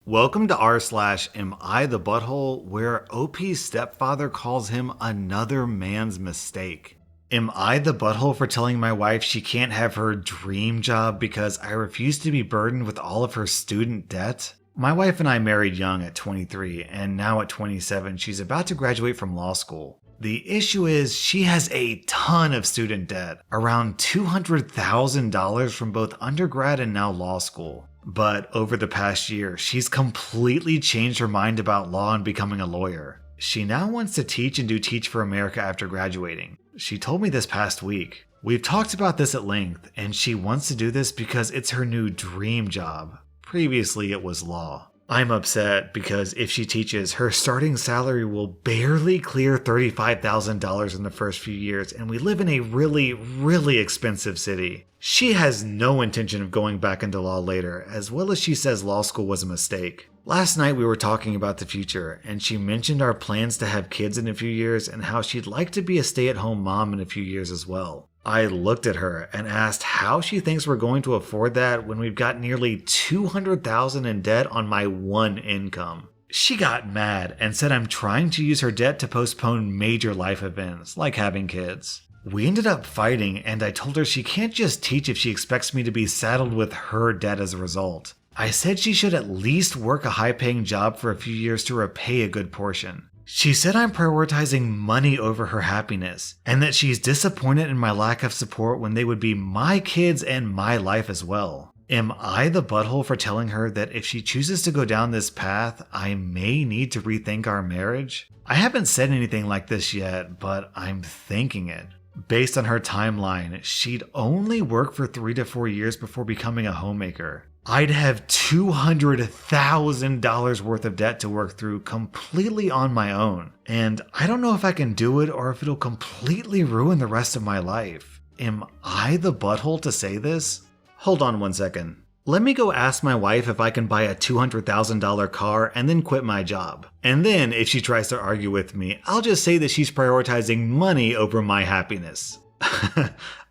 Welcome to rSlash AmITheButthole, where OP's stepfather calls him another man's mistake. Am I the butthole for telling my wife she can't have her dream job because I refuse to be burdened with all of her student debt? My wife and I married young at 23, and now at 27 she's about to graduate from law school. The issue is she has a ton of student debt, around $200,000 from both undergrad and now law school. But over the past year, she's completely changed her mind about law and becoming a lawyer. She now wants to teach and do Teach for America after graduating. She told me this past week. We've talked about this at length, and she wants to do this because it's her new dream job. Previously, it was law. I'm upset because if she teaches, her starting salary will barely clear $35,000 in the first few years, and we live in a really expensive city. She has no intention of going back into law later, as well as she says law school was a mistake. Last night we were talking about the future, and she mentioned our plans to have kids in a few years and how she'd like to be a stay-at-home mom in a few years as well. I looked at her and asked how she thinks we're going to afford that when we've got nearly $200,000 in debt on my one income. She got mad and said I'm trying to use her debt to postpone major life events, like having kids. We ended up fighting, and I told her she can't just teach if she expects me to be saddled with her debt as a result. I said she should at least work a high-paying job for a few years to repay a good portion. She said I'm prioritizing money over her happiness, and that she's disappointed in my lack of support when they would be my kids and my life as well. Am I the butthole for telling her that if she chooses to go down this path, I may need to rethink our marriage? I haven't said anything like this yet, but I'm thinking it. Based on her timeline, she'd only work for 3 to 4 years before becoming a homemaker. I'd have $200,000 worth of debt to work through completely on my own, and I don't know if I can do it or if it'll completely ruin the rest of my life. Am I the butthole to say this? Hold on one second. Let me go ask my wife if I can buy a $200,000 car and then quit my job. And then, if she tries to argue with me, I'll just say that she's prioritizing money over my happiness.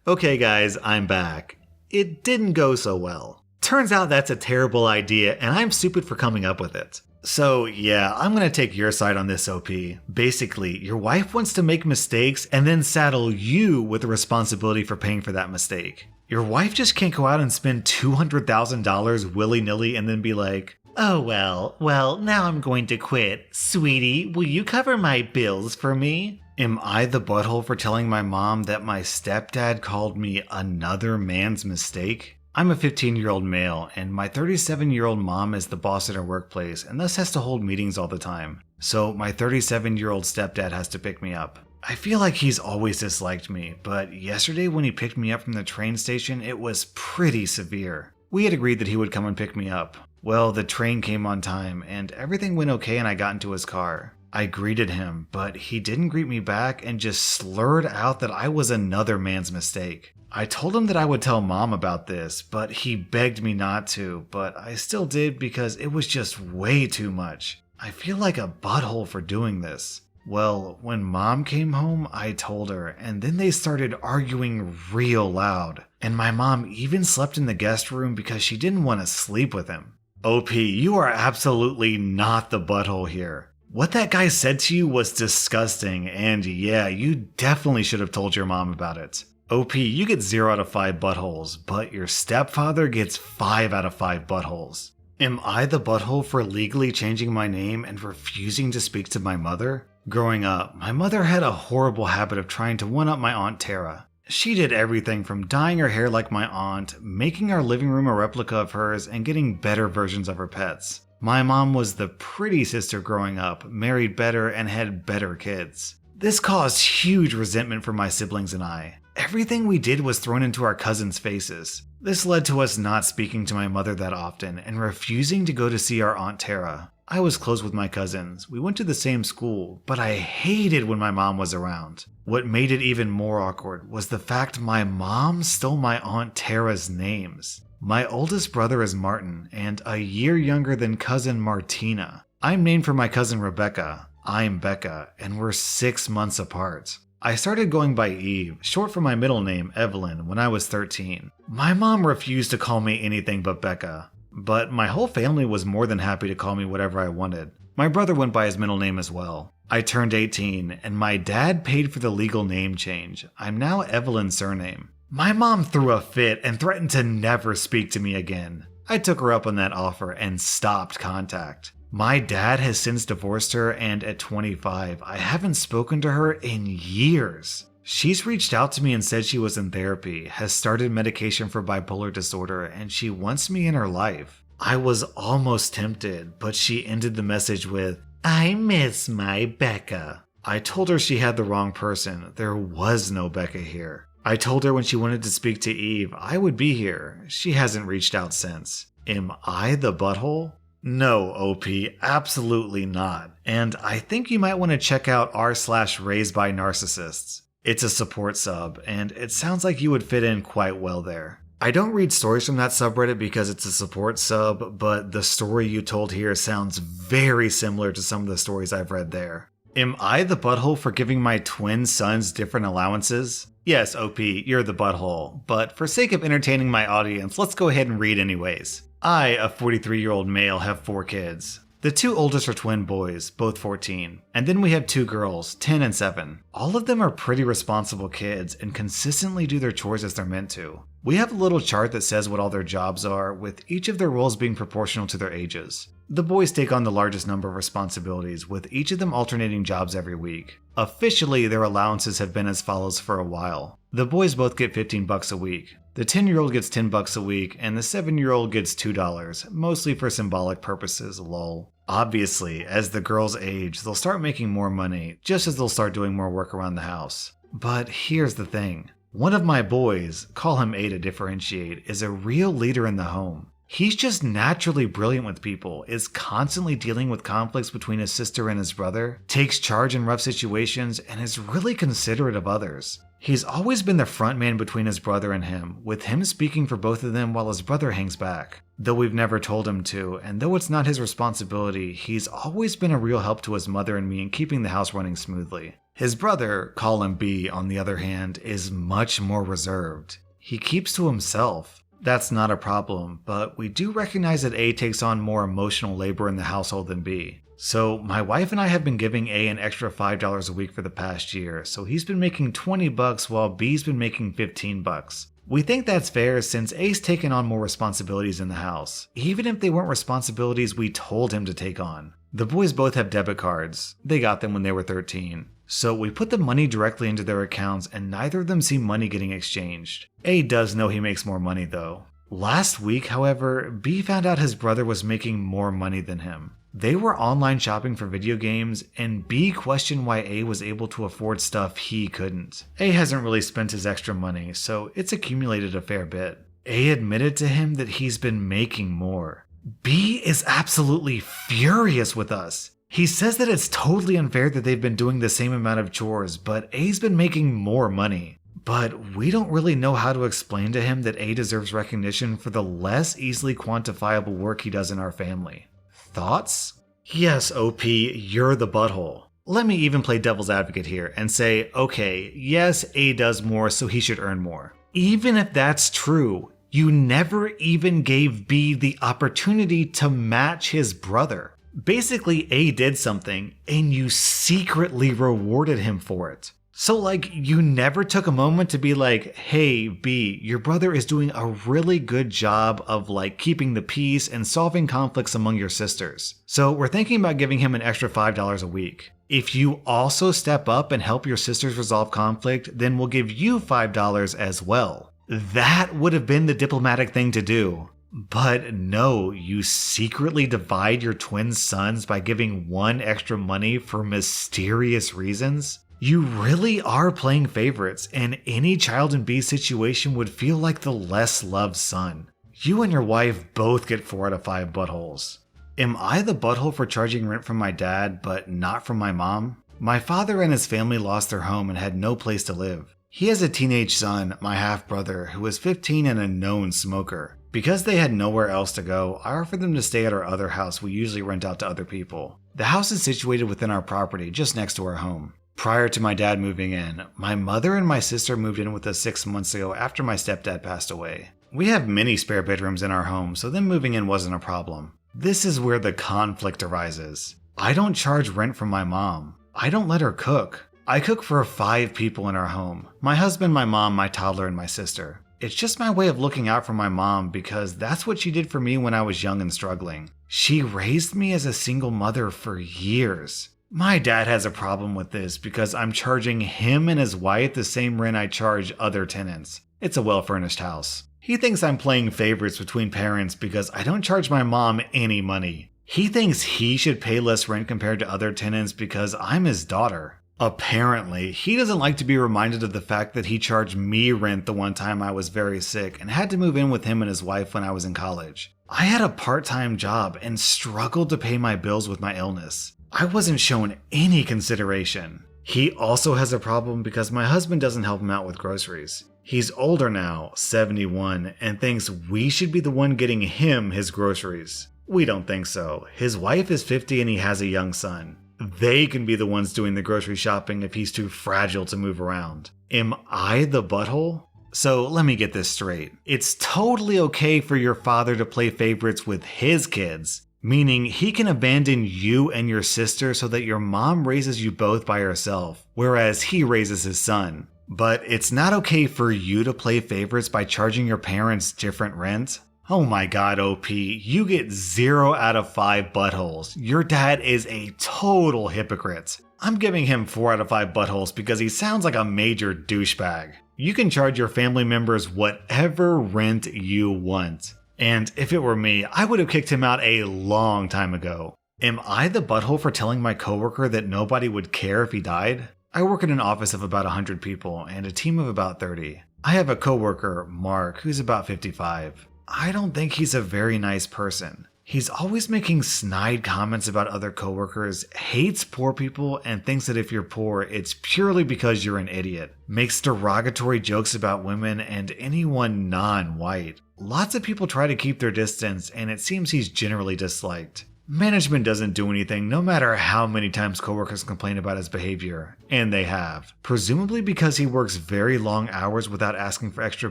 Okay guys, I'm back. It didn't go so well. Turns out that's a terrible idea, and I'm stupid for coming up with it. So yeah, I'm gonna take your side on this, OP. Basically, your wife wants to make mistakes and then saddle you with the responsibility for paying for that mistake. Your wife just can't go out and spend $200,000 willy-nilly and then be like, "Oh well, now I'm going to quit. Sweetie, will you cover my bills for me?" Am I the butthole for telling my mom that my stepdad called me another man's mistake? I'm a 15-year-old male, and my 37-year-old mom is the boss at her workplace and thus has to hold meetings all the time. So my 37-year-old stepdad has to pick me up. I feel like he's always disliked me, but yesterday when he picked me up from the train station, it was pretty severe. We had agreed that he would come and pick me up. Well, the train came on time, and everything went okay and I got into his car. I greeted him, but he didn't greet me back and just slurred out that I was another man's mistake. I told him that I would tell Mom about this, but he begged me not to, but I still did because it was just way too much. I feel like a butthole for doing this. Well, when Mom came home, I told her, and then they started arguing real loud. And my mom even slept in the guest room because she didn't want to sleep with him. OP, you are absolutely not the butthole here. What that guy said to you was disgusting, and yeah, you definitely should have told your mom about it. OP, you get 0 out of 5 buttholes, but your stepfather gets 5 out of 5 buttholes. Am I the butthole for legally changing my name and refusing to speak to my mother? Growing up, my mother had a horrible habit of trying to one-up my Aunt Tara. She did everything from dyeing her hair like my aunt, making our living room a replica of hers, and getting better versions of her pets. My mom was the pretty sister growing up, married better, and had better kids. This caused huge resentment for my siblings and I. Everything we did was thrown into our cousins' faces. This led to us not speaking to my mother that often and refusing to go to see our Aunt Tara. I was close with my cousins. We went to the same school, but I hated when my mom was around. What made it even more awkward was the fact my mom stole my Aunt Tara's names. My oldest brother is Martin, and a year younger than cousin Martina. I'm named for my cousin Rebecca. I'm Becca, and we're 6 months apart. I started going by Eve, short for my middle name, Evelyn, when I was 13. My mom refused to call me anything but Becca. but my whole family was more than happy to call me whatever I wanted. My brother went by his middle name as well. I turned 18, and my dad paid for the legal name change. I'm now Evelyn's surname. My mom threw a fit and threatened to never speak to me again. I took her up on that offer and stopped contact. My dad has since divorced her, and at 25, I haven't spoken to her in years. She's reached out to me and said she was in therapy, has started medication for bipolar disorder, and she wants me in her life. I was almost tempted, but she ended the message with, "I miss my Becca." I told her she had the wrong person. There was no Becca here. I told her when she wanted to speak to Eve, I would be here. She hasn't reached out since. Am I the butthole? No, OP, absolutely not. And I think you might want to check out r/Raised by Narcissists. It's a support sub, and it sounds like you would fit in quite well there. I don't read stories from that subreddit because it's a support sub, but the story you told here sounds very similar to some of the stories I've read there. Am I the butthole for giving my twin sons different allowances? Yes, OP, you're the butthole, but for sake of entertaining my audience, let's go ahead and read anyways. I, a 43-year-old male, have 4 kids. The 2 oldest are twin boys, both 14, and then we have 2 girls, 10 and 7. All of them are pretty responsible kids and consistently do their chores as they're meant to. We have a little chart that says what all their jobs are, with each of their roles being proportional to their ages. The boys take on the largest number of responsibilities, with each of them alternating jobs every week. Officially, their allowances have been as follows for a while. The boys both get $15 a week. The 10-year-old gets $10 a week, and the 7-year-old gets $2, mostly for symbolic purposes, lol. Obviously, as the girls age, they'll start making more money, just as they'll start doing more work around the house. But here's the thing. One of my boys, call him A to differentiate, is a real leader in the home. He's just naturally brilliant with people, is constantly dealing with conflicts between his sister and his brother, takes charge in rough situations, and is really considerate of others. He's always been the front man between his brother and him, with him speaking for both of them while his brother hangs back. Though we've never told him to, and though it's not his responsibility, he's always been a real help to his mother and me in keeping the house running smoothly. His brother, call him B, on the other hand, is much more reserved. He keeps to himself. That's not a problem, but we do recognize that A takes on more emotional labor in the household than B. So my wife and I have been giving A an extra $5 a week for the past year, so he's been making $20 while B's been making $15. We think that's fair since A's taken on more responsibilities in the house, even if they weren't responsibilities we told him to take on. The boys both have debit cards. They got them when they were 13. So we put the money directly into their accounts and neither of them see money getting exchanged. A does know he makes more money though. Last week, however, B found out his brother was making more money than him. They were online shopping for video games, and B questioned why A was able to afford stuff he couldn't. A hasn't really spent his extra money, so it's accumulated a fair bit. A admitted to him that he's been making more. B is absolutely furious with us. He says that it's totally unfair that they've been doing the same amount of chores, but A's been making more money. But we don't really know how to explain to him that A deserves recognition for the less easily quantifiable work he does in our family. Thoughts? Yes, OP, you're the butthole. Let me even play devil's advocate here and say, okay, yes, A does more, so he should earn more. Even if that's true, you never even gave B the opportunity to match his brother. Basically, A did something, and you secretly rewarded him for it. So you never took a moment to be like, hey, B, your brother is doing a really good job of keeping the peace and solving conflicts among your sisters. So we're thinking about giving him an extra $5 a week. If you also step up and help your sisters resolve conflict, then we'll give you $5 as well. That would have been the diplomatic thing to do. But no, you secretly divide your twin sons by giving one extra money for mysterious reasons? You really are playing favorites, and any child in B's situation would feel like the less loved son. You and your wife both get 4 out of 5 buttholes. Am I the butthole for charging rent from my dad, but not from my mom? My father and his family lost their home and had no place to live. He has a teenage son, my half-brother, who is 15 and a known smoker. Because they had nowhere else to go, I offered them to stay at our other house we usually rent out to other people. The house is situated within our property, just next to our home. Prior to my dad moving in, my mother and my sister moved in with us 6 months ago after my stepdad passed away. We have many spare bedrooms in our home, so them moving in wasn't a problem. This is where the conflict arises. I don't charge rent from my mom. I don't let her cook. I cook for 5 people in our home. My husband, my mom, my toddler, and my sister. It's just my way of looking out for my mom because that's what she did for me when I was young and struggling. She raised me as a single mother for years. My dad has a problem with this because I'm charging him and his wife the same rent I charge other tenants. It's a well-furnished house. He thinks I'm playing favorites between parents because I don't charge my mom any money. He thinks he should pay less rent compared to other tenants because I'm his daughter. Apparently, he doesn't like to be reminded of the fact that he charged me rent the one time I was very sick and had to move in with him and his wife when I was in college. I had a part-time job and struggled to pay my bills with my illness. I wasn't shown any consideration. He also has a problem because my husband doesn't help him out with groceries. He's older now, 71, and thinks we should be the one getting him his groceries. We don't think so. His wife is 50 and he has a young son. They can be the ones doing the grocery shopping if he's too fragile to move around. Am I the butthole? So let me get this straight. It's totally okay for your father to play favorites with his kids, meaning he can abandon you and your sister so that your mom raises you both by herself, whereas he raises his son. But it's not okay for you to play favorites by charging your parents different rent? Oh my god, OP, you get 0 out of 5 buttholes. Your dad is a total hypocrite. I'm giving him 4 out of 5 buttholes because he sounds like a major douchebag. You can charge your family members whatever rent you want. And if it were me, I would have kicked him out a long time ago. Am I the butthole for telling my coworker that nobody would care if he died? I work in an office of about 100 people and a team of about 30. I have a coworker, Mark, who's about 55. I don't think he's a very nice person. He's always making snide comments about other coworkers, hates poor people, and thinks that if you're poor, it's purely because you're an idiot. Makes derogatory jokes about women and anyone non-white. Lots of people try to keep their distance, and it seems he's generally disliked. Management doesn't do anything no matter how many times coworkers complain about his behavior, and they have. Presumably because he works very long hours without asking for extra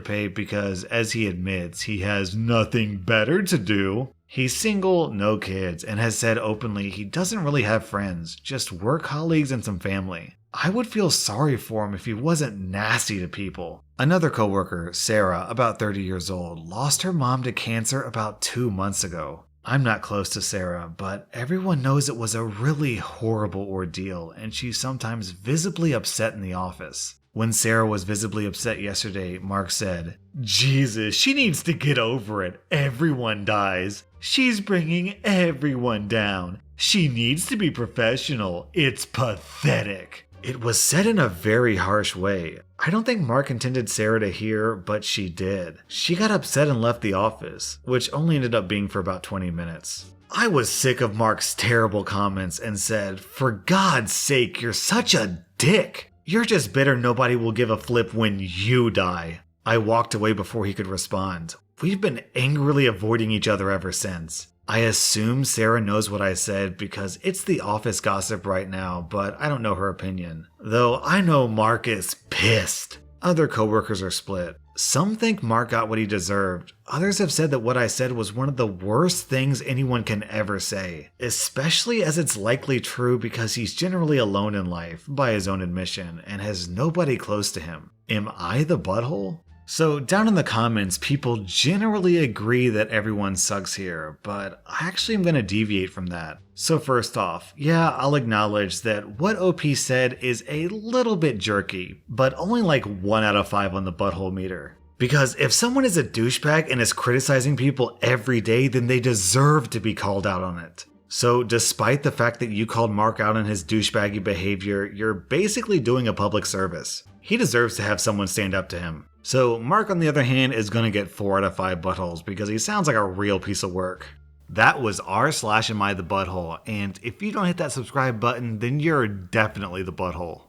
pay because, as he admits, he has nothing better to do. He's single, no kids, and has said openly he doesn't really have friends, just work colleagues and some family. I would feel sorry for him if he wasn't nasty to people. Another coworker, Sarah, about 30 years old, lost her mom to cancer about 2 months ago. I'm not close to Sarah, but everyone knows it was a really horrible ordeal, and she's sometimes visibly upset in the office. When Sarah was visibly upset yesterday, Mark said, "Jesus, she needs to get over it. Everyone dies. She's bringing everyone down. She needs to be professional. It's pathetic." It was said in a very harsh way. I don't think Mark intended Sarah to hear, but she did. She got upset and left the office, which only ended up being for about 20 minutes. I was sick of Mark's terrible comments and said, "For God's sake, you're such a dick. You're just bitter nobody will give a flip when you die." I walked away before he could respond. We've been angrily avoiding each other ever since. I assume Sarah knows what I said because it's the office gossip right now, but I don't know her opinion. Though I know Mark is pissed. Other coworkers are split. Some think Mark got what he deserved. Others have said that what I said was one of the worst things anyone can ever say, especially as it's likely true because he's generally alone in life, by his own admission, and has nobody close to him. Am I the butthole? So down in the comments, people generally agree that everyone sucks here, but I actually am going to deviate from that. So first off, yeah, I'll acknowledge that what OP said is a little bit jerky, but only like 1 out of 5 on the butthole meter. Because if someone is a douchebag and is criticizing people every day, then they deserve to be called out on it. So despite the fact that you called Mark out on his douchebaggy behavior, you're basically doing a public service. He deserves to have someone stand up to him. So Mark, on the other hand, is going to get 4 out of 5 buttholes because he sounds like a real piece of work. That was rSlash AmITheButthole, and if you don't hit that subscribe button, then you're definitely the butthole.